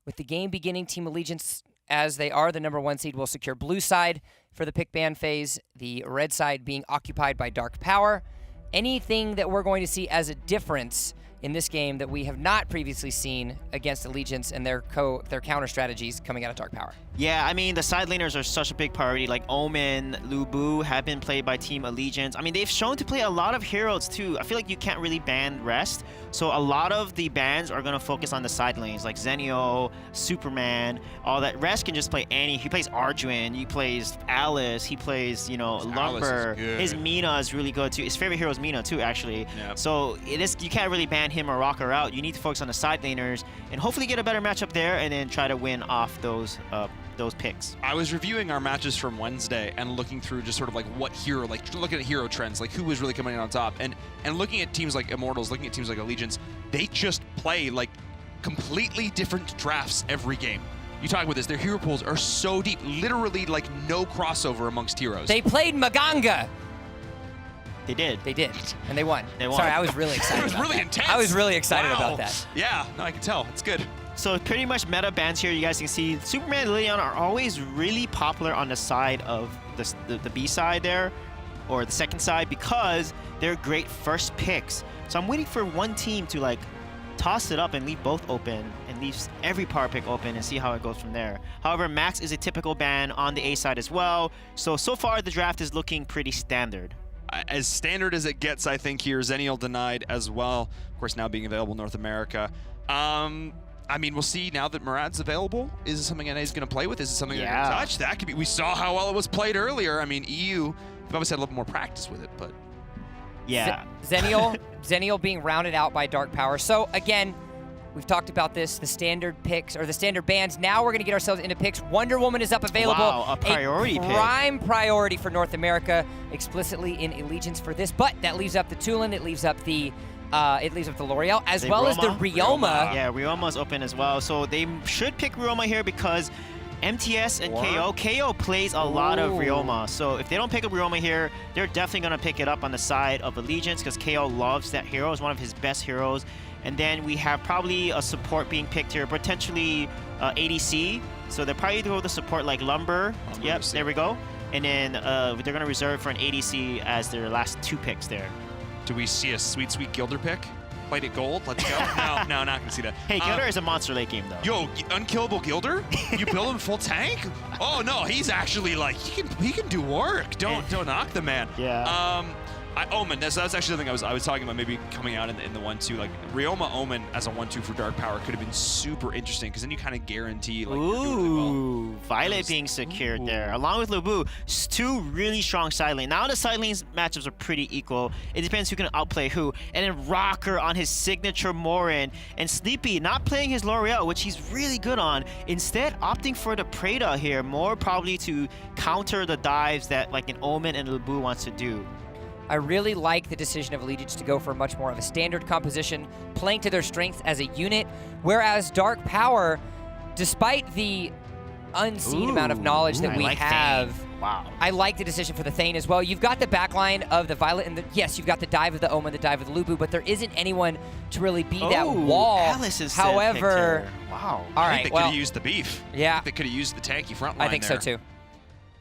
With the game beginning, Team Allegiance, as they are the #1 seed, will secure blue side for the pick ban phase, the red side being occupied by Dark Power. Anything that we're going to see as a difference in this game that we have not previously seen against Allegiance and their counter strategies coming out of Dark Power? Yeah, I mean, the side laners are such a big priority. Like Omen, Lubu have been played by Team Allegiance. I mean, they've shown to play a lot of heroes too. I feel like you can't really ban Rest. So a lot of the bans are going to focus on the side lanes, like Zenio, Superman, all that. Rest can just play any. He plays Arduin, he plays Alice, he plays, you know, Lumber. His Mina is really good too. His favorite hero is Mina too, actually. Yep. So you can't really ban him or rock her out. You need to focus on the side laners and hopefully get a better matchup there and then try to win off those picks. I was reviewing our matches from Wednesday and looking through just sort of like what hero, like looking at hero trends, like who was really coming in on top, and looking at teams like Immortals, looking at teams like Allegiance, they just play like completely different drafts every game. You talk about this, their hero pools are so deep, literally like no crossover amongst heroes. They played Maganga. They did. They did, and they won. They won. Sorry, I was really excited. It was really intense. I was really excited about that. Yeah, no, I can tell. It's good. So pretty much meta bans here, you guys can see Superman and Liliana are always really popular on the side of the B side there, or the second side, because they're great first picks. So I'm waiting for one team to like toss it up and leave both open and leave every power pick open and see how it goes from there. However, Max is a typical ban on the A side as well. So far the draft is looking pretty standard. As standard as it gets, I think here. Zenial denied as well. Of course, now being available in North America. I mean, we'll see now that Murad's available. Is it something NA is going to play with? Is it something they're going to touch? That could be. We saw how well it was played earlier. I mean, EU, they've obviously had a little more practice with it, but yeah. Zenial being rounded out by Dark Power. So again, we've talked about this, the standard picks or the standard bans. Now we're going to get ourselves into picks. Wonder Woman is up available. Wow, a priority pick. Prime priority for North America, explicitly in Allegiance for this. But that leaves up the Tulin. It leaves up the L'Oreal, as well as the Ryoma. Yeah, Ryoma's open as well. So they should pick Ryoma here because MTS and KO plays a lot of Ryoma. So if they don't pick up Ryoma here, they're definitely going to pick it up on the side of Allegiance because KO loves that hero. It's one of his best heroes. And then we have probably a support being picked here, potentially ADC. So they're probably going to go with the support like Lumber. Yep, there we go. And then they're going to reserve for an ADC as their last 2 picks there. Do we see a sweet, sweet Gilder pick? Played it gold? Let's go. No, not gonna see that. Hey, Gilder is a monster late game though. Yo, unkillable Gilder? You build him full tank? Oh no, he's actually like he can do work. Don't knock the man. Yeah. Omen, that's actually something I was talking about maybe coming out in the 1-2. Like Ryoma Omen as a 1-2 for Dark Power could have been super interesting because then you kind of guarantee like you're doing really well. Violet being secured there, along with Lubu. 2 really strong side lane. Now the side lanes matchups are pretty equal. It depends who can outplay who. And then Rocker on his signature Morin, and Sleepy not playing his L'Oreal, which he's really good on. Instead, opting for the Preda here, more probably to counter the dives that like an Omen and Lubu wants to do. I really like the decision of Allegiance to go for much more of a standard composition, playing to their strengths as a unit, whereas Dark Power, despite the unseen amount of knowledge that we have, I like the decision for the Thane as well. You've got the backline of the Violet, and yes, you've got the dive of the Omen, the dive of the Lubu, but there isn't anyone to really be that wall. Alice is however, wow. All I right, think they could have used the beef. Yeah. They could have used the tanky front line I think there. so too.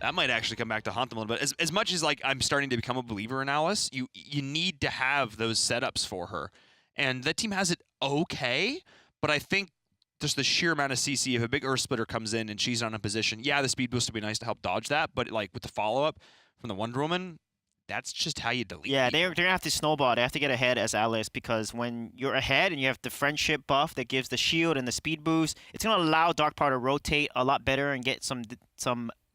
That might actually come back to haunt them a little bit. As much as like I'm starting to become a believer in Alice, you need to have those setups for her. And that team has it okay, but I think just the sheer amount of CC, if a big Earth Splitter comes in and she's on a position, yeah, the speed boost would be nice to help dodge that, but like with the follow-up from the Wonder Woman, that's just how you delete. Yeah, they're going to have to snowball. They have to get ahead as Alice because when you're ahead and you have the friendship buff that gives the shield and the speed boost, it's going to allow Dark Power to rotate a lot better and get some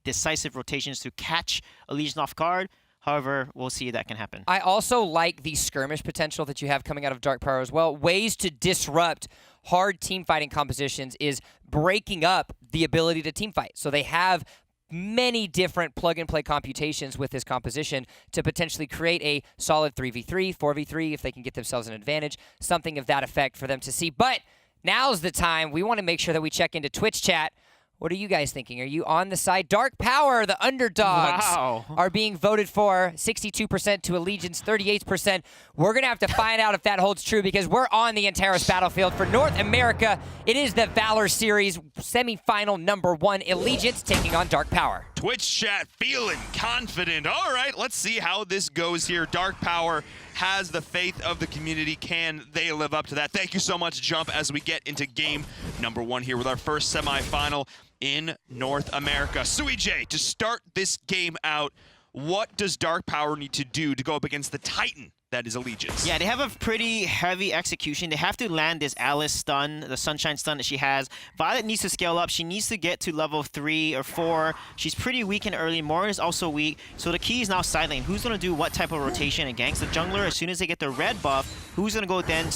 decisive rotations to catch a Legion off guard. However, we'll see if that can happen. I also like the skirmish potential that you have coming out of Dark Power as well. Ways to disrupt hard team fighting compositions is breaking up the ability to team fight. So they have many different plug-and-play computations with this composition to potentially create a solid 3v3, 4v3 if they can get themselves an advantage, something of that effect for them to see. But now's the time we want to make sure that we check into Twitch chat What are you guys thinking? Are you on the side? Dark Power, the underdogs, are being voted for 62% to Allegiance 38%. We're going to have to find out if that holds true because we're on the Antares battlefield for North America. It is the Valor Series semifinal #1. Allegiance taking on Dark Power. Twitch chat feeling confident. All right, let's see how this goes here. Dark Power has the faith of the community. Can they live up to that? Thank you so much, Jump, as we get into game #1 here with our first semifinal in North America. Sui J, to start this game out, what does Dark Power need to do to go up against the Titan that is Allegiance? Yeah, they have a pretty heavy execution. They have to land this Alice stun, the Sunshine stun that she has. Violet needs to scale up. She needs to get to level 3 or 4. She's pretty weak in early. Morin is also weak. So the key is now side lane. Who's going to do what type of rotation and ganks? The jungler, as soon as they get the red buff, who's going to go then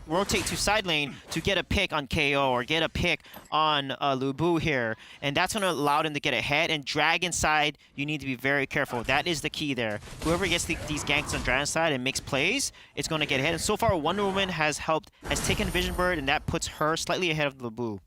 rotate to side lane to get a pick on KO or get a pick on Lubu here, and that's going to allow them to get ahead and drag inside. You need to be very careful. That is the key there. Whoever gets these ganks on Dragon side and makes plays, it's going to get ahead. And so far, Wonder Woman has taken Vision Bird, and that puts her slightly ahead of Lubu.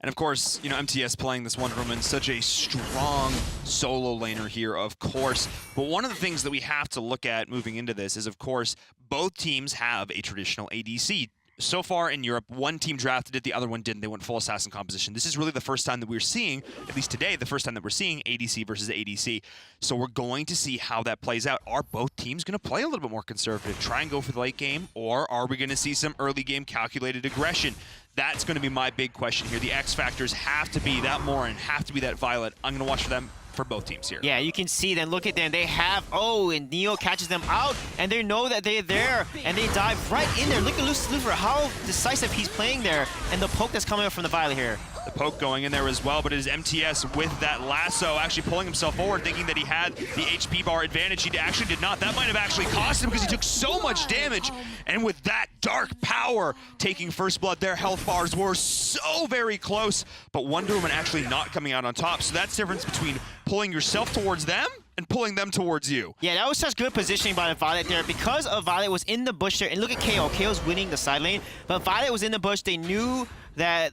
And of course, you know, MTS playing this Wonder Woman, such a strong solo laner here, of course. But one of the things that we have to look at moving into this is, of course, both teams have a traditional ADC. So far in Europe, one team drafted it, the other one didn't. They went full assassin composition. This is really the first time that we're seeing, at least today, the first time that we're seeing ADC versus ADC. So we're going to see how that plays out. Are both teams going to play a little bit more conservative, try and go for the late game, or are we going to see some early game calculated aggression? That's going to be my big question here. The X factors have to be that Morin, have to be that Violet. I'm going to watch for them for both teams here. Yeah, you can see them. Look at them. They have, and Neo catches them out, and they know that they're there, and they dive right in there. Look at Lucifer, how decisive he's playing there, and the poke that's coming up from the Violet here. The poke going in there as well, but it is MTS with that lasso actually pulling himself forward, thinking that he had the HP bar advantage. He actually did not. That might have actually cost him because he took so much damage. And with that Dark Power taking first blood, their health bars were so very close, but Wonder Woman actually not coming out on top. So that's the difference between pulling yourself towards them and pulling them towards you. Yeah, that was such good positioning by Violet there because Violet was in the bush there. And look at KO. KO's winning the side lane, but Violet was in the bush. They knew that,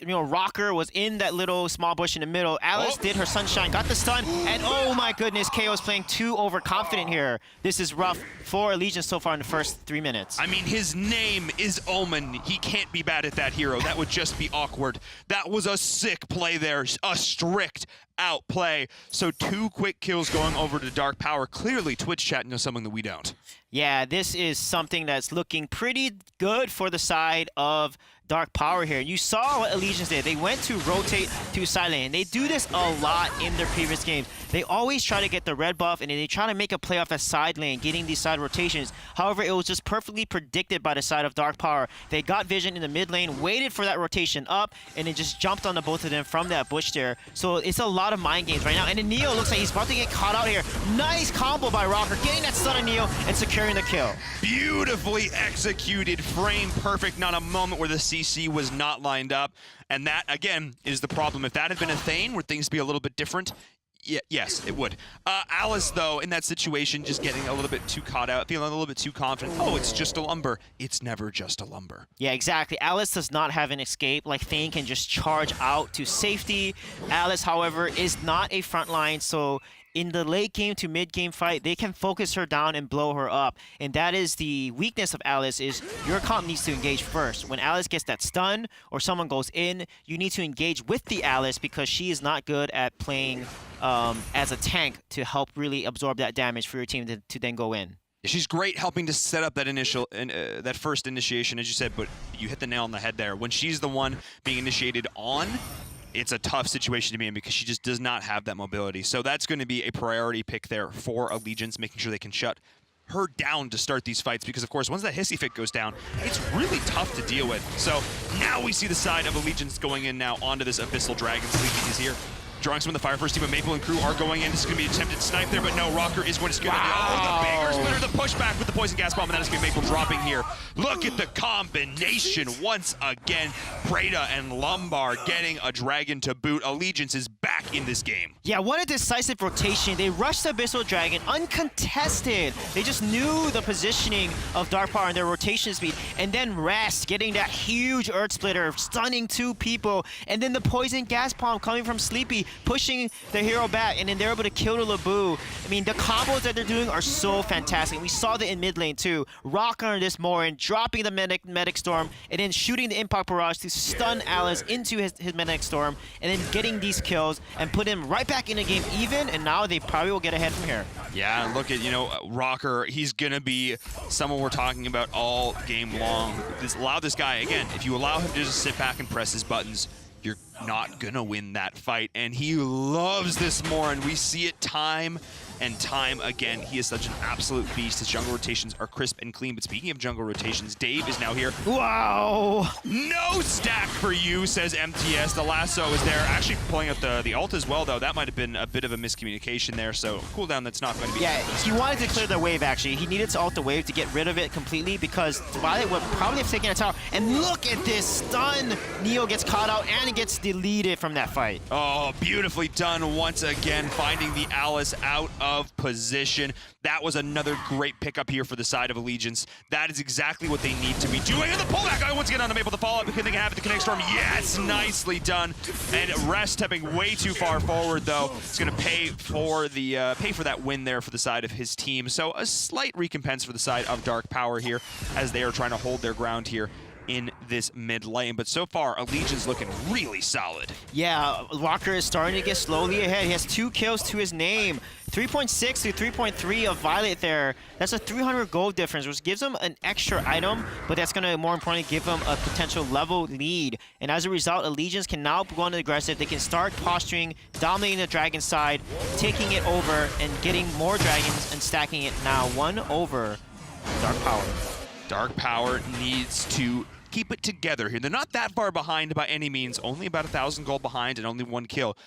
Rocker was in that little small bush in the middle. Alice did her Sunshine, got the stun, and oh my goodness, KO is playing too overconfident here. This is rough for Allegiance so far in the first 3 minutes. I mean, his name is Omen. He can't be bad at that hero. That would just be awkward. That was a sick play there, a strict outplay. So 2 quick kills going over to Dark Power. Clearly, Twitch chat knows something that we don't. Yeah, this is something that's looking pretty good for the side of Dark Power here. You saw what Allegiance did. They went to rotate to side lane. They do this a lot in their previous games. They always try to get the red buff, and then they try to make a play off at side lane, getting these side rotations. However, it was just perfectly predicted by the side of Dark Power. They got Vision in the mid lane, waited for that rotation up, and then just jumped on the both of them from that bush there. So it's a lot of mind games right now. And then Neo looks like he's about to get caught out here. Nice combo by Rocker, getting that stun on Neo and securing the kill. Beautifully executed, frame perfect, not a moment where the CC was not lined up. And that, again, is the problem. If that had been a Thane, where things be a little bit different, yes, it would. Alice, though, in that situation, just getting a little bit too caught out, feeling a little bit too confident. Oh, it's just a lumber. It's never just a lumber. Yeah, exactly. Alice does not have an escape. Like, Thane can just charge out to safety. Alice, however, is not a frontline, so in the late game to mid game fight, they can focus her down and blow her up. And that is the weakness of Alice, is your comp needs to engage first. When Alice gets that stun or someone goes in, you need to engage with the Alice because she is not good at playing as a tank to help really absorb that damage for your team to then go in. She's great helping to set up that that first initiation, as you said, but you hit the nail on the head there. When she's the one being initiated on, it's a tough situation to be in because she just does not have that mobility. So that's going to be a priority pick there for Allegiance, making sure they can shut her down to start these fights because, of course, once that hissy fit goes down, it's really tough to deal with. So now we see the side of Allegiance going in now onto this Abyssal Dragon. Sleepy is here. Drawing some of the Fire First team, but Maple and crew are going in. This is going to be an attempted snipe there, but no, Rocker is going to secure the bigger splitter, the pushback with the poison gas bomb, and that is going to be Maple dropping here. Look at the combination once again. Breda and Lumbar getting a dragon to boot. Allegiance is back in this game. Yeah, what a decisive rotation. They rushed the Abyssal Dragon uncontested. They just knew the positioning of Dark Power and their rotation speed. And then Rest getting that huge Earth Splitter, stunning 2 people. And then the Poison Gas Palm coming from Sleepy, pushing the hero back. And then they're able to kill the Labu. I mean, the combos that they're doing are so fantastic. We saw that in mid lane too. Rock on this Morin, dropping the Medic Storm, and then shooting the Impact Barrage to stun Alice into his Medic Storm, and then getting these kills and put him right back in the game even, and now they probably will get ahead from here. Yeah, look at, Rocker. He's going to be someone we're talking about all game long. Allow this guy, again, if you allow him to just sit back and press his buttons, you're not going to win that fight. And he loves this Morin. We see it time and time again. He is such an absolute beast. His jungle rotations are crisp and clean. But speaking of jungle rotations, Dave is now here. Wow! No stack for you, says MTS. The lasso is there. Actually pulling out the ult as well, though. That might have been a bit of a miscommunication there. So cooldown that's not going to be... Yeah, he wanted to clear the wave, actually. He needed to ult the wave to get rid of it completely because Violet would probably have taken a tower. And look at this stun! Neo gets caught out and gets deleted from that fight. Oh, beautifully done once again, finding the Alice out of position. That was another great pickup here for the side of Allegiance. That is exactly what they need to be doing. And the pullback once again on the Maple the Fallout. Because they can have it to Connect Storm. Yes, nicely done. And Rest stepping way too far forward, though. It's going to pay for that win there for the side of his team. So a slight recompense for the side of Dark Power here as they are trying to hold their ground here in this mid lane. But so far, Allegiance looking really solid. Yeah, Walker is starting to get slowly ahead. He has 2 kills to his name. 3.6 to 3.3 of Violet there. That's a 300 gold difference, which gives him an extra item, but that's going to, more importantly, give him a potential level lead. And as a result, Allegiance can now go on the aggressive. They can start posturing, dominating the dragon side, taking it over, and getting more dragons and stacking it now 1 over Dark Power. Dark Power needs to keep it together here. They're not that far behind by any means, only about 1,000 gold behind and only 1 kill.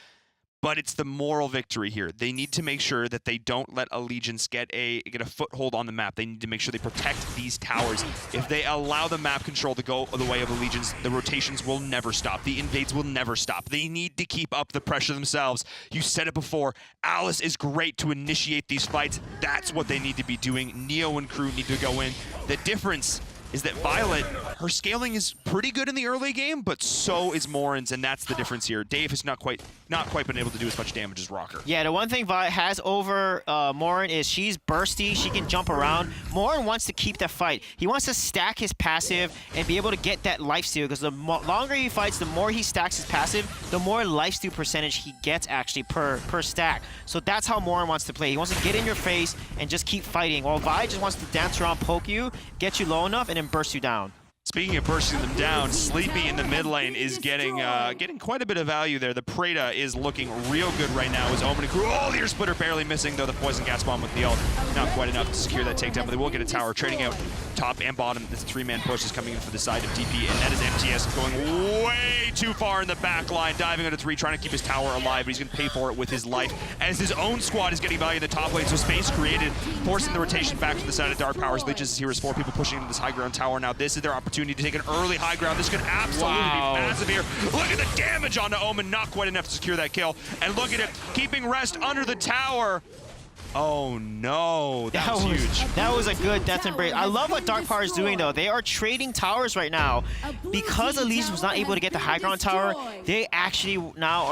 But it's the moral victory here. They need to make sure that they don't let Allegiance get a foothold on the map. They need to make sure they protect these towers. If they allow the map control to go the way of Allegiance, the rotations will never stop. The invades will never stop. They need to keep up the pressure themselves. You said it before, Alice is great to initiate these fights. That's what they need to be doing. Neo and crew need to go in. The difference is that Violet, her scaling is pretty good in the early game, but so is Morin's, and that's the difference here. Dave has not quite been able to do as much damage as Rocker. Yeah, the one thing Violet has over Morin is she's bursty, she can jump around. Morin wants to keep that fight. He wants to stack his passive and be able to get that lifesteal, because the longer he fights, the more he stacks his passive, the more lifesteal percentage he gets actually per stack. So that's how Morin wants to play. He wants to get in your face and just keep fighting, while Violet just wants to dance around, poke you, get you low enough, and then burst you down. Speaking of bursting them down, Sleepy in the mid lane is getting quite a bit of value there. The Preda is looking real good right now as Omen and crew. Oh, the Ear Splitter barely missing, though the Poison Gas Bomb with the ult. Not quite enough to secure that takedown, but they will get a tower. Trading out top and bottom. This 3-man push is coming in for the side of DP, and that is MTS going way too far in the back line, diving into 3, trying to keep his tower alive, but he's going to pay for it with his life as his own squad is getting value in the top lane. So space created, forcing the rotation back to the side of Dark Powers. Legions is here as 4 people pushing into this high ground tower. Now this is their opportunity to take an early high ground. This could absolutely be massive here. Look at the damage onto Omen, not quite enough to secure that kill. And look at it, keeping Rest under the tower. Oh no, that was huge. That was a good death embrace. I love what Dark Power is doing though. They are trading towers right now. Because Allegiance was not able to get the high ground tower, they actually now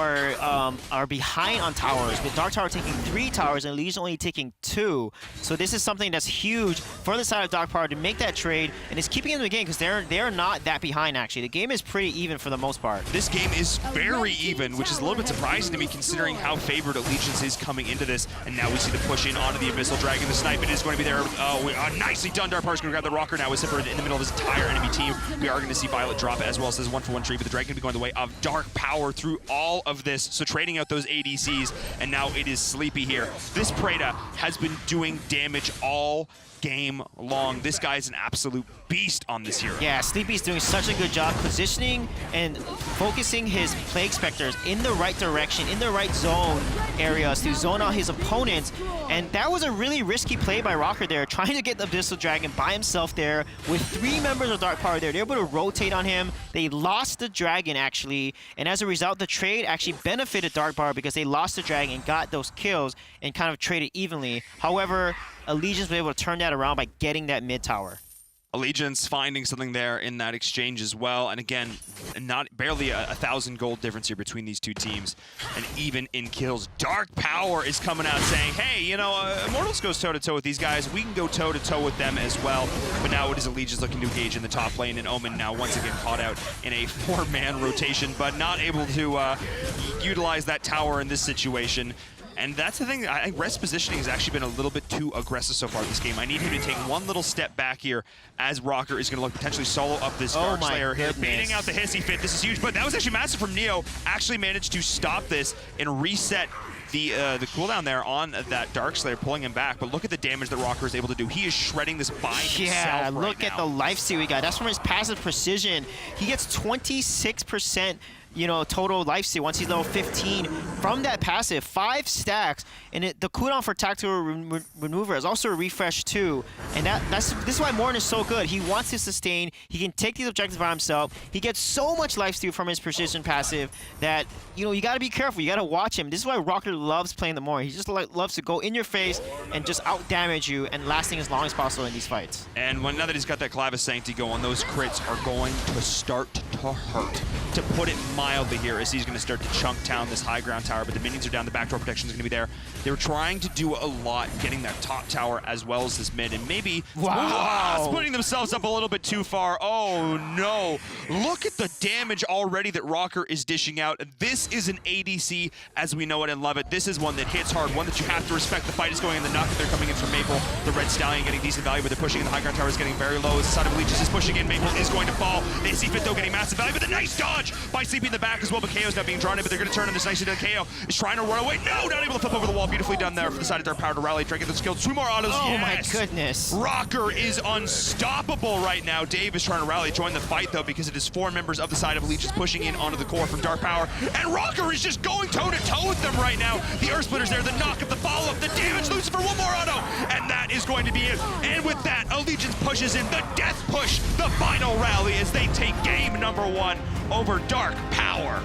are behind on towers. With Dark Tower taking 3 towers and Allegiance only taking 2. So this is something that's huge for the side of Dark Power to make that trade, and it's keeping them in the game because they're not that behind actually. The game is pretty even for the most part. This game is very even, which is a little bit surprising to me considering how favored Allegiance is coming into this. And now we see the push in onto the Abyssal Dragon. The snipe is going to be there. Nicely done. Dark Power's going to grab the Rocker now with Zipper in the middle of his entire enemy team. We are going to see Violet drop as well as this 1-for-1 trade, but the Dragon going to be going the way of Dark Power through all of this. So trading out those ADCs, and now it is Sleepy here. This Preda has been doing damage all game long. This guy's an absolute beast on this hero. Yeah, Sleepy's doing such a good job positioning and focusing his Plague Specters in the right direction, in the right zone areas to zone out his opponents. And that was a really risky play by Rocker there, trying to get the Abyssal Dragon by himself there with 3 members of Dark Power there. They're able to rotate on him. They lost the Dragon, actually. And as a result, the trade actually benefited Dark Power because they lost the Dragon and got those kills and kind of traded evenly. However, Allegiance was able to turn that around by getting that mid tower. Allegiance finding something there in that exchange as well. And again, barely a 1,000 gold difference here between these two teams. And even in kills, Dark Power is coming out saying, hey, you know, Immortals goes toe-to-toe with these guys. We can go toe-to-toe with them as well. But now it is Allegiance looking to engage in the top lane. And Omen now once again caught out in a 4-man rotation, but not able to utilize that tower in this situation. And that's the thing, I think Rest's positioning has actually been a little bit too aggressive so far this game. I need him to take one little step back here as Rocker is going to look potentially solo up this Dark Slayer here, baiting out the Hissy Fit. This is huge, but that was actually massive from Neo. Actually managed to stop this and reset the cooldown there on that Dark Slayer, pulling him back. But look at the damage that Rocker is able to do. He is shredding this by himself. Yeah, look at the lifesteal he got. That's from his passive precision. He gets 26%. You know, total lifesteal once he's level 15 from that passive. 5 stacks, and the cooldown for tactical maneuver is also a refresh too. And this is why Morn is so good. He wants to sustain. He can take these objectives by himself. He gets so much lifesteal from his precision passive that, you know, you got to be careful. You got to watch him. This is why Rocker loves playing the Morn. He just loves to go in your face and just out damage you and lasting as long as possible in these fights. And now that he's got that Clavis Sanctity going, those crits are going to start to hurt. To put it mildly here, as he's going to start to chunk down this high ground tower, but the minions are down, the backdoor protection is going to be there. They were trying to do a lot, getting that top tower as well as this mid, and maybe putting themselves up a little bit too far. Oh no, look at the damage already that Rocker is dishing out. This is an ADC as we know it and love it. This is one that hits hard, one that you have to respect. The fight is going in the Nuck. They're coming in from Maple. The Red Stallion getting decent value, but they're pushing in. The high ground tower is getting very low. As the side of Allegiance is pushing in, Maple is going to fall. They see Fit though getting massive value, but the nice dodge by sleeping in the back as well. But KO's not being drawn in, but they're going to turn on this nicely. KO is trying to run away. No, not able to flip over the wall. Beautifully done there for the side of Dark Power to rally. Try to get the skills. 2 more autos. Oh yes. my goodness. Rocker is unstoppable right now. Dave is trying to rally, join the fight though, because it is 4 members of the side of Allegiance pushing in onto the core from Dark Power. And Rocker is just going toe-to-toe with them right now. The Earth Splitter's there, the knock up, the follow-up, the damage. Lucifer, 1 more auto. And that is going to be it. And with that, Allegiance pushes in the death push, the final rally as they take game number 1 over Dark Power.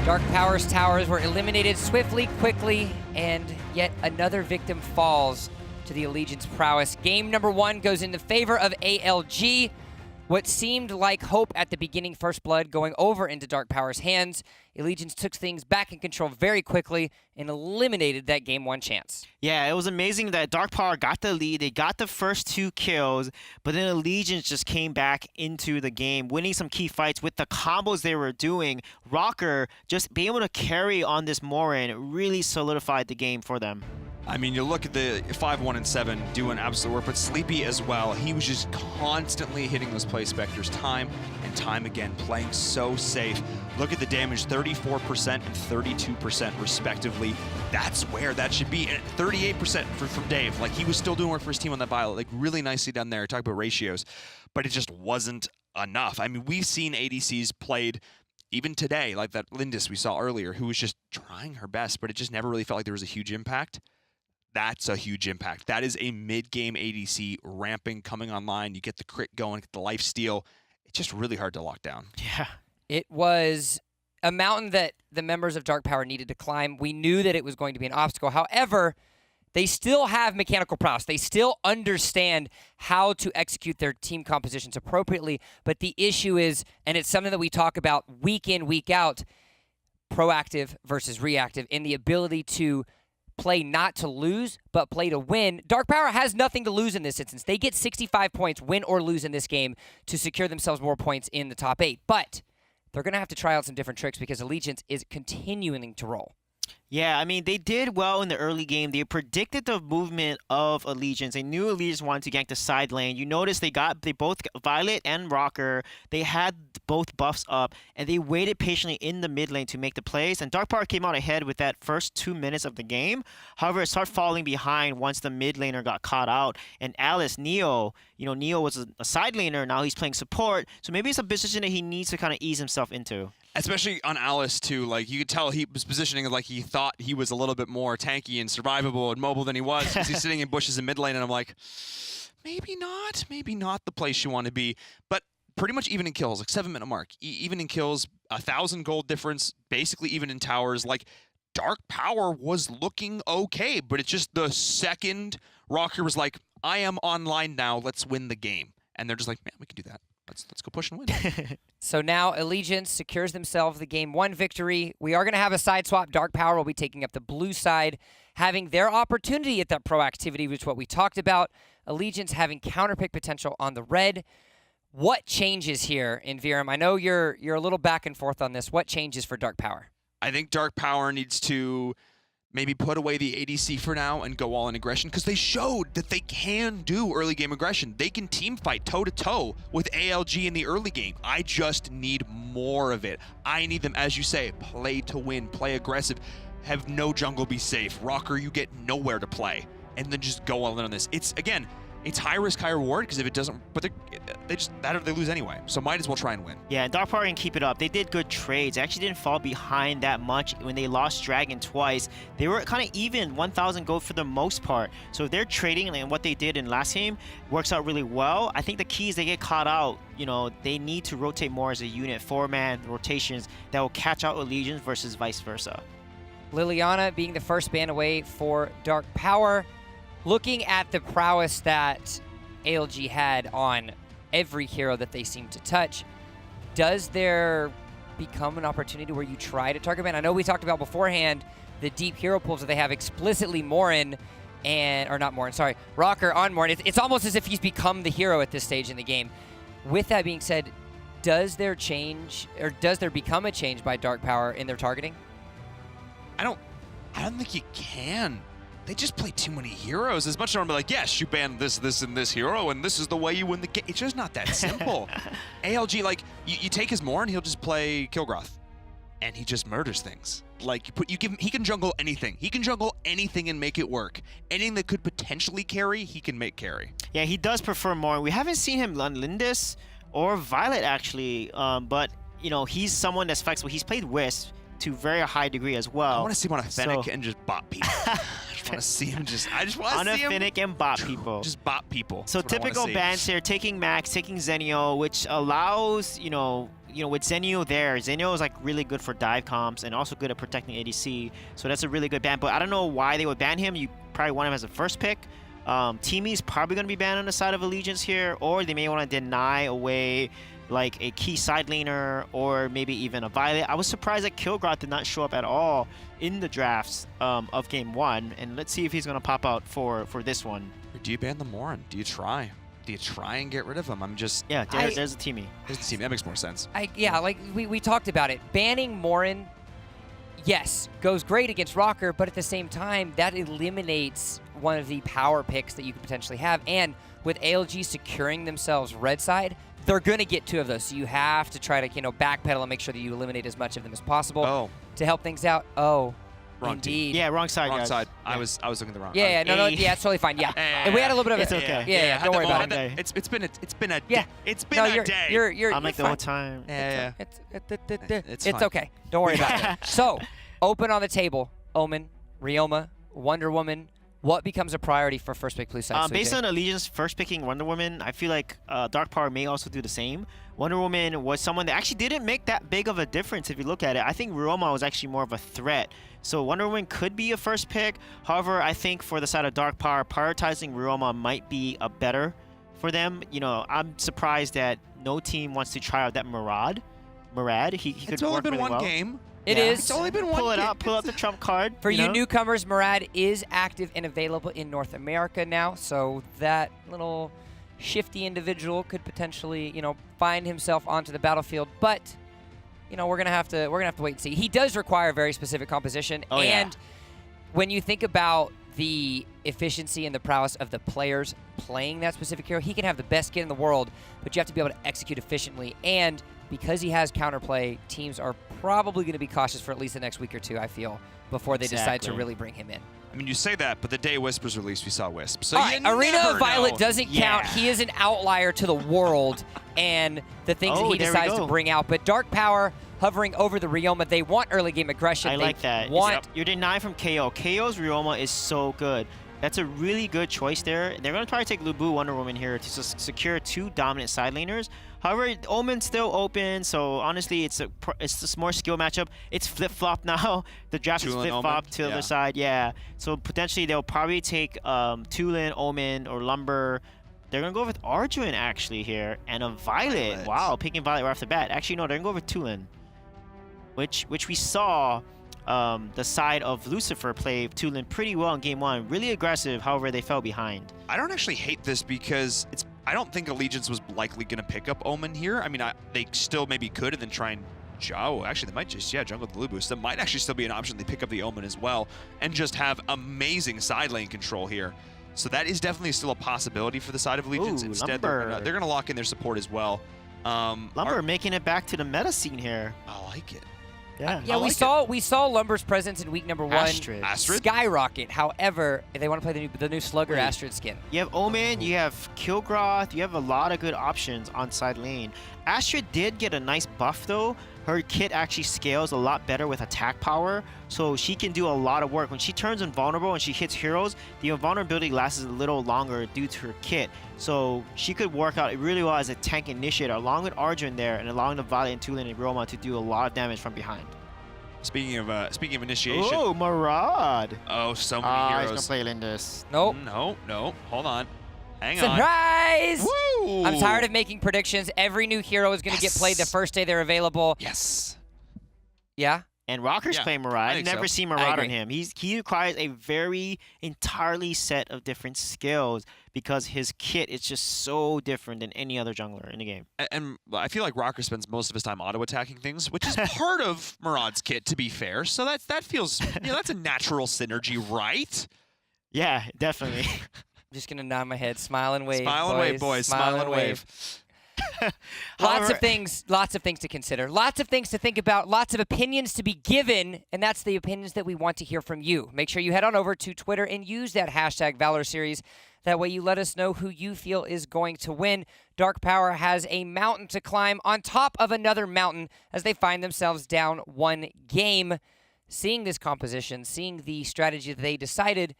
Dark Power's towers were eliminated swiftly, quickly, and yet another victim falls to the Allegiance prowess. Game number 1 goes in the favor of ALG. What seemed like hope at the beginning, First Blood going over into Dark Power's hands. Allegiance took things back in control very quickly and eliminated that Game 1 chance. Yeah, it was amazing that Dark Power got the lead. They got the first 2 kills, but then Allegiance just came back into the game, winning some key fights with the combos they were doing. Rocker just being able to carry on this Morin really solidified the game for them. I mean, you look at the 5-1 and 7 doing absolute work, but Sleepy as well. He was just constantly hitting those play specters time and time again, playing so safe. Look at the damage, 34% and 32% respectively. That's where that should be. And 38% from Dave. Like, he was still doing work for his team on that Violet. Like, really nicely done there. Talk about ratios. But it just wasn't enough. I mean, we've seen ADCs played even today, like that Lindis we saw earlier, who was just trying her best, but it just never really felt like there was a huge impact. That's a huge impact. That is a mid-game ADC ramping, coming online. You get the crit going, get the lifesteal. It's just really hard to lock down. Yeah. It was a mountain that the members of Dark Power needed to climb. We knew that it was going to be an obstacle. However, they still have mechanical prowess. They still understand how to execute their team compositions appropriately. But the issue is, and it's something that we talk about week in, week out, proactive versus reactive, in the ability to play not to lose, but play to win. Dark Power has nothing to lose in this instance. They get 65 points, win or lose in this game, to secure themselves more points in the top 8. But they're going to have to try out some different tricks because Allegiance is continuing to roll. Yeah, I mean, they did well in the early game. They predicted the movement of Allegiance. They knew Allegiance wanted to gank the side lane. You notice they both, Violet and Rocker, they had both buffs up, and they waited patiently in the mid lane to make the plays. And Dark Power came out ahead with that first 2 minutes of the game. However, it started falling behind once the mid laner got caught out. And Alice, Neo, Neo was a side laner. Now he's playing support. So maybe it's a position that he needs to kind of ease himself into. Especially on Alice, too. Like, you could tell he was positioning like he thought he was a little bit more tanky and survivable and mobile than he was because he's sitting in bushes in mid lane, and I'm like, maybe not the place you want to be. But pretty much even in kills, like 7-minute mark, even in kills, 1,000 gold difference, basically even in towers. Like, Dark Power was looking okay, but it's just the second Rocker was like, I am online now, let's win the game. And they're just like, man, we can do that. Let's go push and win. So now Allegiance secures themselves the Game 1 victory. We are going to have a side swap. Dark Power will be taking up the blue side, having their opportunity at that proactivity, which is what we talked about. Allegiance having counterpick potential on the red. What changes here in VRM? I know you're a little back and forth on this. What changes for Dark Power? I think Dark Power needs to maybe put away the ADC for now and go all in aggression, because they showed that they can do early game aggression. They can team fight toe-to-toe with ALG in the early game. I just need more of it. I need them, as you say, play to win, play aggressive, have no jungle be safe. Rocker, you get nowhere to play, and then just go all in on this. It's, again, it's high risk, high reward, because if it doesn't, but they lose anyway. So might as well try and win. Yeah, and Dark Power can keep it up. They did good trades. They actually didn't fall behind that much when they lost Dragon twice. They were kind of even, 1,000 gold for the most part. So if they're trading, and what they did in last game works out really well. I think the key is they get caught out. They need to rotate more as a unit, 4-man rotations that will catch out Allegiance versus vice versa. Liliana being the first ban away for Dark Power. Looking at the prowess that ALG had on every hero that they seem to touch, does there become an opportunity where you try to target ban? I know we talked about beforehand the deep hero pools that they have explicitly Morin Rocker on Morin. It's almost as if he's become the hero at this stage in the game. With that being said, does there become a change by Dark Power in their targeting? I don't think you can. They just play too many heroes. As much as I'm like, yes, you ban this, and this hero, and this is the way you win the game. It's just not that simple. ALG, like, you take his Morin, he'll just play Kilgroth, and he just murders things. Like, he can jungle anything. He can jungle anything and make it work. Anything that could potentially carry, he can make carry. Yeah, he does prefer Morin. We haven't seen him on Lindis or Violet, actually, but, he's someone that's flexible. He's played Wisp to a very high degree as well. I want to see him on a Fennec and just bop people. I just want to see him on a Fennec and bop people. Just bop people. So typical bans here, taking Max, taking Zenio, which allows, with Zenio there, Zenio is like really good for dive comps and also good at protecting ADC. So that's a really good ban. But I don't know why they would ban him. You probably want him as a first pick. Teamy's probably going to be banned on the side of Allegiance here, or they may want to deny away like a key side laner or maybe even a Violet. I was surprised that Kilgroth did not show up at all in the drafts of Game 1, and let's see if he's going to pop out for this one. Or do you ban the Morin? Do you try? Do you try and get rid of him? Yeah, there's a Teamy. There's a Teamy. That makes more sense. Like we talked about it. Banning Morin, yes, goes great against Rocker, but at the same time, that eliminates one of the power picks that you could potentially have. And with ALG securing themselves red side, they're going to get 2 of those. So you have to try to, backpedal and make sure that you eliminate as much of them as possible to help things out. Oh, wrong indeed. Team. Yeah, wrong side, Wrong guys. side. Yeah. I was looking the wrong. Yeah, no, it's totally fine. Yeah, and we had a little bit of it's okay. Yeah, don't worry about it. It's been a Yeah. It's been a day. You're like the whole time. Yeah. It's okay. Don't worry about it. So, open on the table. Omen, Ryoma, Wonder Woman. What becomes a priority for first pick blue side? Based on Allegiance first picking Wonder Woman, I feel like Dark Power may also do the same. Wonder Woman was someone that actually didn't make that big of a difference if you look at it. I think Ryoma was actually more of a threat. So Wonder Woman could be a first pick. However, I think for the side of Dark Power, prioritizing Ryoma might be a better for them. I'm surprised that no team wants to try out that Murad. He could work really well. It's only been one game. It is. It's only been one game. Pull out the trump card. For you newcomers, Murad is active and available in North America now, so that little shifty individual could potentially, find himself onto the battlefield. But you know, we're gonna have to wait and see. He does require a very specific composition, Oh, and when you think about the efficiency and the prowess of the players playing that specific hero, he can have the best kit in the world, but you have to be able to execute efficiently. And because he has counterplay, teams are probably going to be cautious for at least the next week or two, I feel, before they decide to really bring him in. I mean, you say that, but the day Whispers released, we saw Wisp. So All right, Arena never of Violet know. doesn't count. He is an outlier to the world and the things that he there we decides to go. bring out. But Dark Power hovering over the Ryoma, they want early game aggression. I They like that. Want You're denied from KO. KO's Ryoma is so good. That's a really good choice there. They're going to try to take Lubu Wonder Woman here to secure 2 dominant side laners. However, Omen's still open, so honestly, it's a more skill matchup. It's flip-flop now. The draft is Tulin, flip-flop Omen? to the other side, yeah. So potentially, they'll probably take Tulin, Omen, or Lumber. They're going to go with Arjuin, actually, here, and a Violet. Wow, picking Violet right off the bat. Actually, no, they're going to go with Tulin, which we saw the side of Lucifer play Tulin pretty well in game 1. Really aggressive, however, they fell behind. I don't actually hate this because I don't think Allegiance was likely going to pick up Omen here. I mean, they still maybe could and then try and... Oh, actually, they might just, jungle the Lubu. So that might actually still be an option. They pick up the Omen as well and just have amazing side lane control here. So that is definitely still a possibility for the side of Allegiance. Ooh, Instead, Lumber. they're gonna lock in their support as well. Lumber making it back to the meta scene here. I like it. Yeah. Yeah, I like we saw Lumber's presence in week number 1 Astrid. Astrid? skyrocket. However, if they want to play the new Slugger Wait. Astrid skin. You have Omen, you have Kilgroth, you have a lot of good options on side lane. Astrid did get a nice buff though. Her kit actually scales a lot better with attack power, so she can do a lot of work. When she turns invulnerable and she hits heroes, the invulnerability lasts a little longer due to her kit. So she could work out really well as a tank initiator, along with Arjun there, and allowing the Violet and Tulin and Roma to do a lot of damage from behind. Speaking of initiation. Oh, Marad! Oh, so many He's heroes. gonna play Lindis. Nope. No. Hold on. Hang on. Surprise! Woo! I'm tired of making predictions. Every new hero is going to get played the first day they're available. Yes. Yeah? And Rocker's Yeah, playing I Marad. I've think never so. seen I Marad agree. on him. He requires a very entirely set of different skills because his kit is just so different than any other jungler in the game. And I feel like Rocker spends most of his time auto-attacking things, which is part of Murad's kit, to be fair. So that feels, that's a natural synergy, right? Yeah, definitely. I'm just going to nod my head. Smile and wave, Smile and wave, boys. Smile and wave. Lots of things to consider. Lots of things to think about. Lots of opinions to be given. And that's the opinions that we want to hear from you. Make sure you head on over to Twitter and use that hashtag Valor Series. That way you let us know who you feel is going to win. Dark Power has a mountain to climb on top of another mountain as they find themselves down 1 game. Seeing this composition, seeing the strategy that they decided,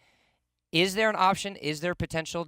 is there an option? Is there potential?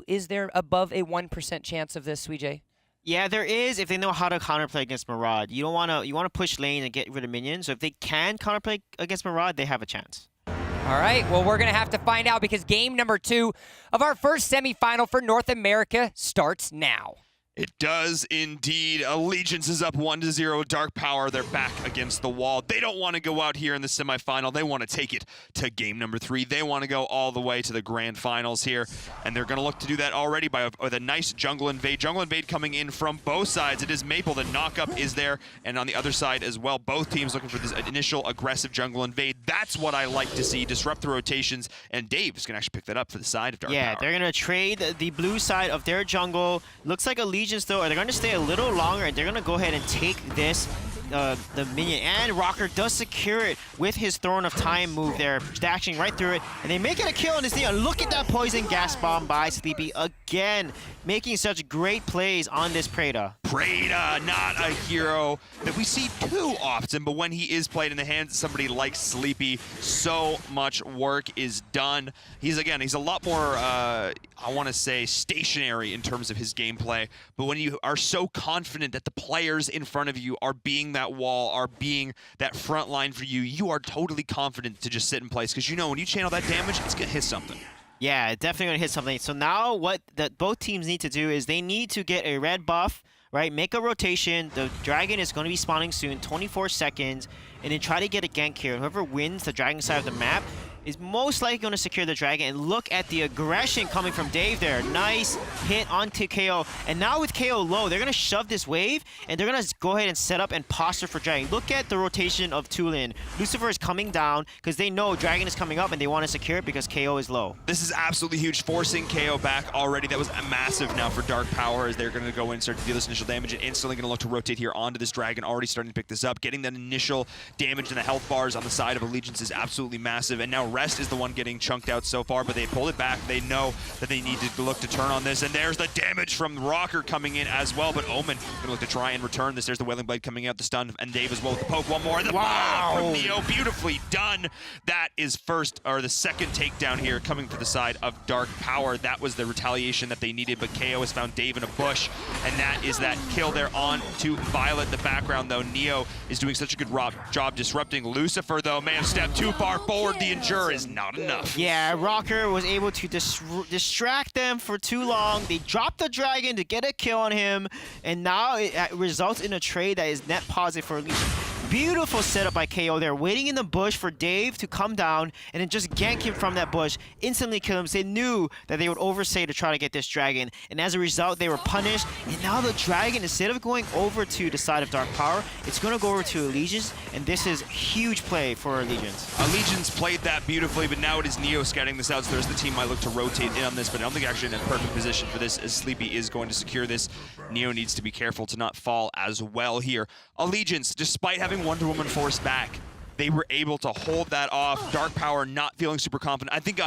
Is there above a 1% chance of this, Sweej? Yeah, there is if they know how to counterplay against Marad. You want to push lane and get rid of minions. So if they can counterplay against Marad, they have a chance. All right, well, we're going to have to find out because game number 2 of our first semifinal for North America starts now. It does indeed. Allegiance is up 1-0. Dark Power, they're back against the wall. They don't want to go out here in the semifinal. They want to take it to game number 3. They want to go all the way to the grand finals here. And they're going to look to do that already with a nice jungle invade. Jungle invade coming in from both sides. It is Maple. The knockup is there. And on the other side as well, both teams looking for this initial aggressive jungle invade. That's what I like to see. Disrupt the rotations. And Dave's going to actually pick that up for the side of Dark Power. Yeah, they're going to trade the blue side of their jungle. Looks like Allegiance, though, they're going to stay a little longer, and they're going to go ahead and take this, the minion. And Rocker does secure it with his Throne of Time move there, dashing right through it. And they make it a kill on this thing. Look at that poison gas bomb by Sleepy again, making such great plays on this Preda. Preda, not a hero that we see too often, but when he is played in the hands of somebody like Sleepy, so much work is done. He's a lot more, I want to say, stationary in terms of his gameplay, but when you are so confident that the players in front of you are being that wall, are being that front line for you, you are totally confident to just sit in place, because you know when you channel that damage, it's going to hit something. Yeah, definitely going to hit something. So now what both teams need to do is they need to get a red buff, right? Make a rotation. The dragon is going to be spawning soon, 24 seconds, and then try to get a gank here. Whoever wins the dragon side of the map is most likely going to secure the dragon. And look at the aggression coming from Dave there. Nice hit onto KO. And now with KO low, they're going to shove this wave, and they're going to go ahead and set up and posture for dragon. Look at the rotation of Tulin. Lucifer is coming down because they know dragon is coming up, and they want to secure it because KO is low. This is absolutely huge, forcing KO back already. That was massive now for Dark Power as they're going to go in and start to deal this initial damage, and instantly going to look to rotate here onto this dragon, already starting to pick this up. Getting that initial damage and the health bars on the side of Allegiance is absolutely massive, and now Rest is the one getting chunked out so far, but they pulled it back. They know that they need to look to turn on this, and there's the damage from Rocker coming in as well, but Omen going to look to try and return this. There's the Wailing Blade coming out, the stun, and Dave as well with the poke. One more, and the wow from Neo, beautifully done. That is the second takedown here coming to the side of Dark Power. That was the retaliation that they needed, but KO has found Dave in a bush, and that is that kill there on to Violet. The background, though, Neo is doing such a good job disrupting. Lucifer, though, may have stepped too far forward. The Endure is not enough. Yeah, Rocker was able to distract them for too long. They dropped the dragon to get a kill on him, and now it results in a trade that is net positive for Allegiance. Beautiful setup by KO there, waiting in the bush for Dave to come down and then just gank him from that bush, instantly kill him. They knew that they would overstay to try to get this dragon, and as a result, they were punished. And now the dragon, instead of going over to the side of Dark Power, it's going to go over to Allegiance, and this is huge play for Allegiance. Allegiance played that beautifully, but now it is Neo scouting this out, so there's the team might look to rotate in on this, but I don't think actually in a perfect position for this, as Sleepy is going to secure this. Neo needs to be careful to not fall as well here. Allegiance, despite having Wonder Woman forced back, they were able to hold that off. Dark Power not feeling super confident. I think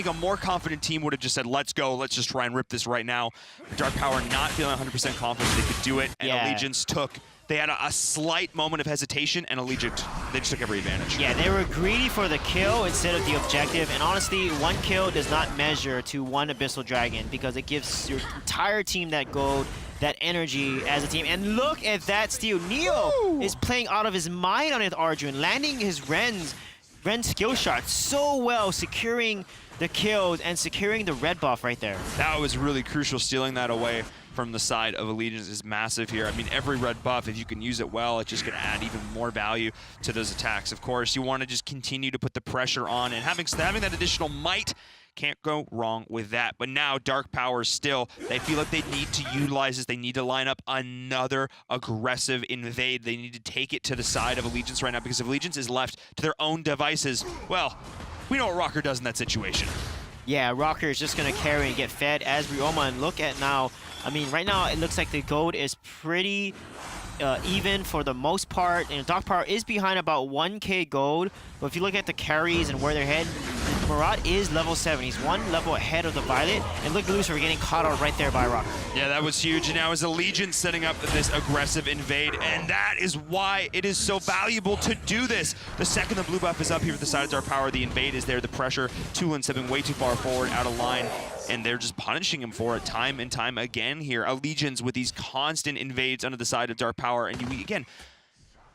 a more confident team would have just said, let's go, let's just try and rip this right now. But Dark Power not feeling 100% confident they could do it, and Allegiance they had a slight moment of hesitation, and Allegiance, they just took every advantage. Yeah, they were greedy for the kill instead of the objective, and honestly, one kill does not measure to one Abyssal Dragon because it gives your entire team that gold, that energy as a team. And look at that steal. Neo is playing out of his mind on it, Arjun, landing his Ren's skill shot so well, securing the kills and securing the red buff right there. That was really crucial. Stealing that away from the side of Allegiance is massive here. I mean, every red buff, if you can use it well, it's just going to add even more value to those attacks. Of course, you want to just continue to put the pressure on, and having that additional might, can't go wrong with that. But now Dark Power still, they feel like they need to utilize this. They need to line up another aggressive invade. They need to take it to the side of Allegiance right now, because if Allegiance is left to their own devices, well, we know what Rocker does in that situation. Yeah, Rocker is just going to carry and get fed as Ryoma. And look at now, I mean, right now it looks like the gold is pretty even for the most part. And Dark Power is behind about 1k gold. But if you look at the carries and where they're heading, Murat is level 7. He's one level ahead of the Violet. And look at Lucifer getting caught out right there by Rocker. Yeah, that was huge. And now is Allegiance setting up this aggressive invade. And that is why it is so valuable to do this. The second the blue buff is up here at the side of Dark Power, the invade is there. The pressure, Tulin stepping way too far forward, out of line. And they're just punishing him for it time and time again here. Allegiance with these constant invades under the side of Dark Power. And again,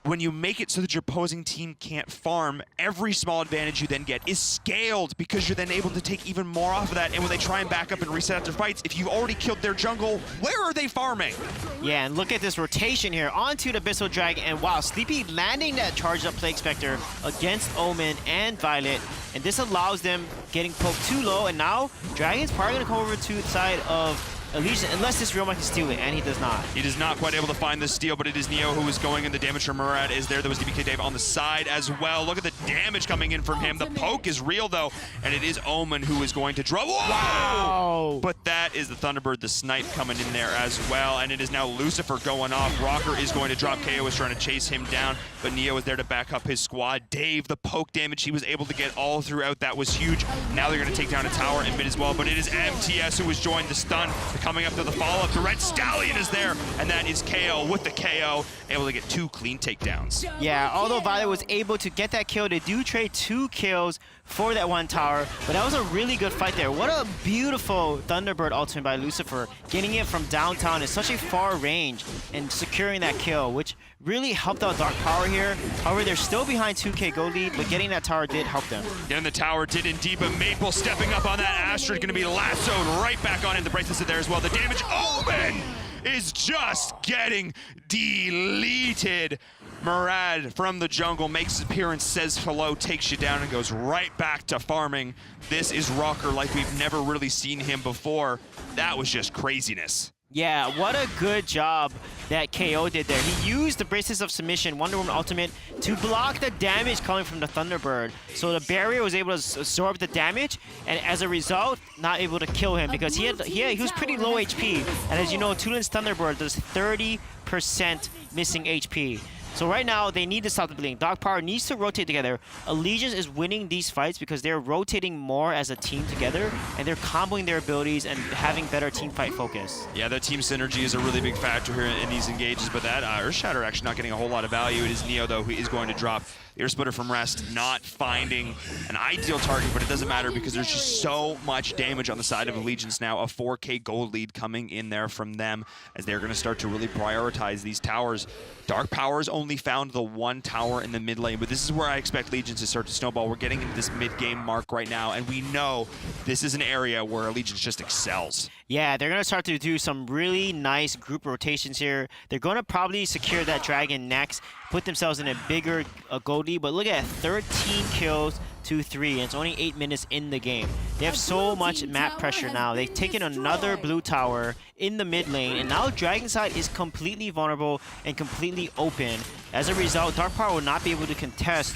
when you make it so that your opposing team can't farm, every small advantage you then get is scaled because you're then able to take even more off of that. And when they try and back up and reset after fights, if you've already killed their jungle, where are they farming? Yeah, and look at this rotation here onto the Abyssal Dragon. And wow, Sleepy landing that charged up Plague Spectre against Omen and Violet. And this allows them getting poked too low. And now Dragon's probably going to come over to the side of Allegiance, unless this Ryoma can steal it, and he does not. He is not quite able to find the steal, but it is Neo who is going in. The damage from Murad is there. There was DBK Dave on the side as well. Look at the damage coming in from him. The poke is real, though, and it is Omen who is going to draw. Wow! But that is the Thunderbird, the snipe coming in there as well, and it is now Lucifer going off. Rocker is going to drop. KO is trying to chase him down, but Neo is there to back up his squad. Dave, the poke damage he was able to get all throughout, that was huge. Now they're going to take down a tower and mid as well, but it is MTS who has joined the stun. Coming up to the follow-up, the Red Stallion is there, and that is KO with the KO, able to get 2 clean takedowns. Yeah, although Violet was able to get that kill, they do trade 2 kills for that one tower, but that was a really good fight there. What a beautiful Thunderbird ultimate by Lucifer, getting it from downtown in such a far range and securing that kill, which really helped out Dark Power here. However, they're still behind 2k gold lead, but getting that tower did help them. Getting the tower did indeed, but Maple stepping up on that Astrid, going to be lassoed right back on in. The bracelets are there as well. The damage, Omen is just getting deleted. Murad from the jungle makes his appearance, says hello, takes you down, and goes right back to farming. This is Rocker like we've never really seen him before. That was just craziness. Yeah, what a good job that KO did there. He used the Braces of Submission, Wonder Woman Ultimate, to block the damage coming from the Thunderbird. So the barrier was able to absorb the damage, and as a result, not able to kill him because he was pretty low HP. And as you know, Tulin's Thunderbird does 30% missing HP. So right now, they need to stop the bleeding. Dark Power needs to rotate together. Allegiance is winning these fights because they're rotating more as a team together, and they're comboing their abilities and having better team fight focus. Yeah, the team synergy is a really big factor here in these engages, but that Earthshatter actually not getting a whole lot of value. It is Neo, though, who is going to drop. Ear Splitter from Rest not finding an ideal target, but it doesn't matter because there's just so much damage on the side of Allegiance now. A 4K gold lead coming in there from them as they're going to start to really prioritize these towers. Dark Power's only found the one tower in the mid lane, but this is where I expect Allegiance to start to snowball. We're getting into this mid-game mark right now, and we know this is an area where Allegiance just excels. Yeah, they're going to start to do some really nice group rotations here. They're going to probably secure that dragon next, put themselves in a bigger gold lead, but look at 13 kills to 3, and it's only 8 minutes in the game. They have so much map pressure now. They've taken another blue tower in the mid lane, and now Dragon side is completely vulnerable and completely open. As a result, Dark Power will not be able to contest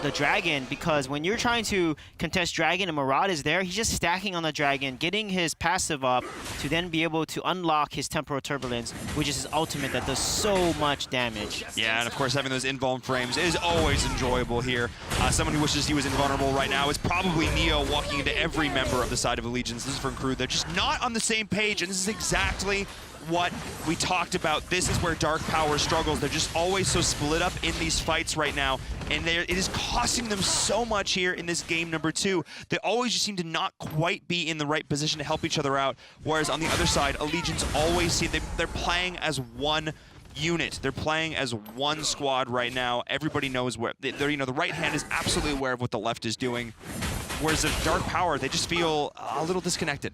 the dragon, because when you're trying to contest dragon and Murad is there, he's just stacking on the dragon, getting his passive up to then be able to unlock his temporal turbulence, which is his ultimate that does so much damage. Yeah, and of course having those invuln frames is always enjoyable here. Someone who wishes he was invulnerable right now is probably Neo, walking into every member of the side of Allegiance. This is from Crew. They're just not on the same page, and this is exactly what we talked about. This is where Dark Power struggles. They're just always so split up in these fights right now, and it is costing them so much here in this game number 2. They always just seem to not quite be in the right position to help each other out, whereas on the other side, Allegiance always see they're playing as one unit. They're playing as one squad right now. Everybody knows where they're, you know, the right hand is absolutely aware of what the left is doing, whereas the Dark Power, they just feel a little disconnected.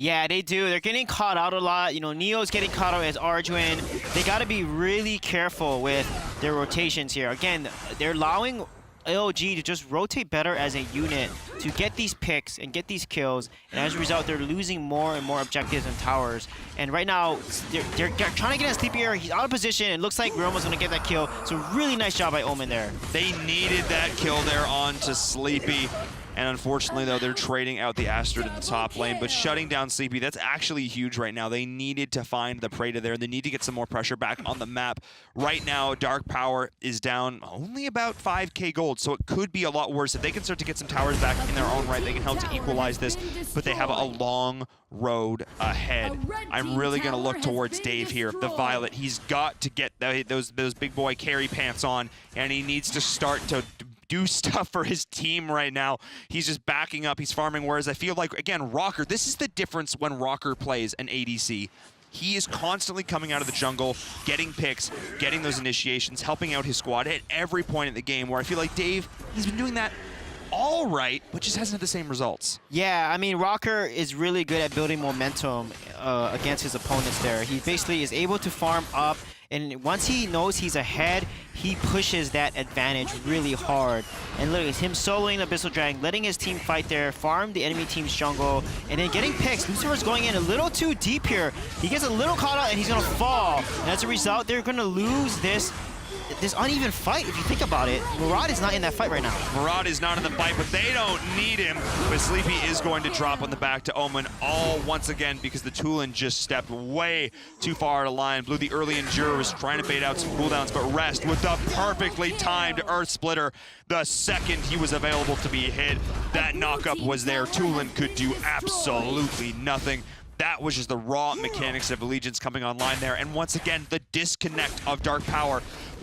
Yeah, they do. They're getting caught out a lot. You know, Neo's getting caught out as Arduin. They got to be really careful with their rotations here. Again, they're allowing AOG to just rotate better as a unit to get these picks and get these kills, and as a result, they're losing more and more objectives and towers. And right now, they're trying to get a Sleepy Air. He's out of position. It looks like Roma's going to get that kill. So really nice job by Omen there. They needed that kill there onto Sleepy. And unfortunately, though, they're trading out the Astrid in the top lane, but shutting down Sleepy, that's actually huge right now. They needed to find the Preda there. They need to get some more pressure back on the map. Right now, Dark Power is down only about 5K gold, so it could be a lot worse. If they can start to get some towers back in their own right, they can help to equalize this, but they have a long road ahead. I'm really going to look towards Dave here, the Violet. He's got to get those big boy carry pants on, and he needs to start to do stuff for his team right now. He's just backing up, he's farming, whereas I feel like, again, Rocker, this is the difference when Rocker plays an ADC. He is constantly coming out of the jungle, getting picks, getting those initiations, helping out his squad at every point in the game, where I feel like Dave, he's been doing that all right, but just hasn't had the same results. Yeah, I mean, Rocker is really good at building momentum against his opponents there. He basically is able to farm up, and once he knows he's ahead, he pushes that advantage really hard. And look, it's him soloing the Abyssal Dragon, letting his team fight there, farm the enemy team's jungle, and then getting picks. Lucifer's going in a little too deep here. He gets a little caught out, and he's going to fall. And as a result, they're going to lose this uneven fight, if you think about it. Murad is not in that fight right now. Murad is not in the fight, but they don't need him. But Sleepy is going to drop on the back to Omen, all once again because the Tulin just stepped way too far out of line. Blew the early Endure, was trying to bait out some cooldowns, but Rest with the perfectly timed Earth Splitter. The second he was available to be hit, that knockup was there. Tulin could do absolutely nothing. That was just the raw mechanics of Allegiance coming online there. And once again, the disconnect of Dark Power.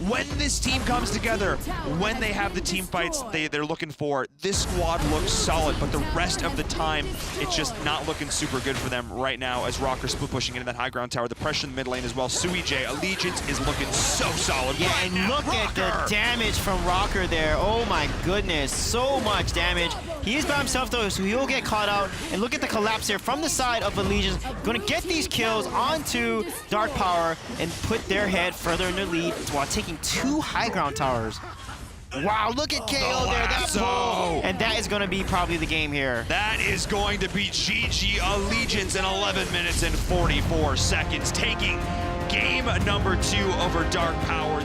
When this team comes together, when they have the team fights they're looking for, this squad looks solid, but the rest of the time, it's just not looking super good for them right now as Rocker split pushing into that high ground tower. The pressure in the mid lane as well. Sui J, Allegiance is looking so solid. Yeah, and look at the damage from Rocker there. Oh my goodness, so much damage. He is by himself though, so he'll get caught out. And look at the collapse there from the side of Allegiance. Going to get these kills onto Dark Power and put their head further in the lead while taking taking 2 high ground towers. Wow, look at KO there, that pull. And that is going to be probably the game here. That is going to be GG Allegiance in 11 minutes and 44 seconds, taking game number 2 over Dark Power.